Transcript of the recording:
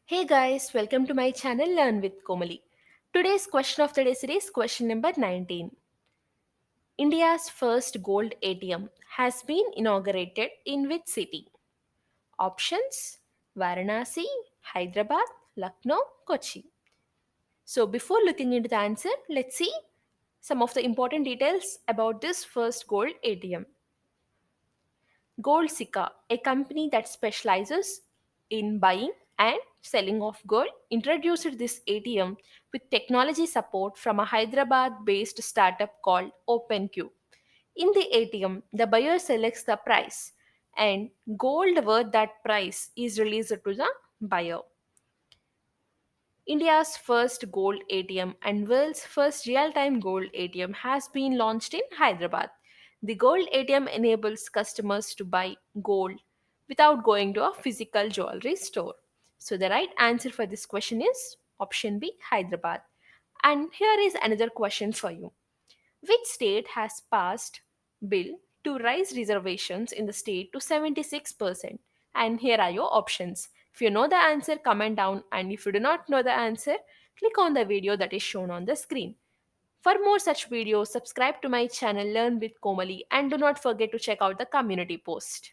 Hey guys, welcome to my channel Learn with Komali. Today's question of the day series, question number 19. India's first gold ATM has been inaugurated in which city? Options: Varanasi, Hyderabad, Lucknow, Kochi. So before looking into the answer, let's see some of the important details about this first gold ATM. Gold Sika, a company that specializes in buying and selling of gold, introduced this ATM with technology support from a Hyderabad based startup called OpenQ. In the ATM, the buyer selects the price and gold worth that price is released to the buyer. India's first gold ATM and world's first real-time gold ATM has been launched in Hyderabad. The gold ATM enables customers to buy gold without going to a physical jewelry store. So the right answer for this question is option B, Hyderabad. And here is another question for you. Which state has passed bill to raise reservations in the state to 76%? And here are your options. If you know the answer, comment down, and if you do not know the answer, click on the video that is shown on the screen. For more such videos, subscribe to my channel Learn with Komali and do not forget to check out the community post.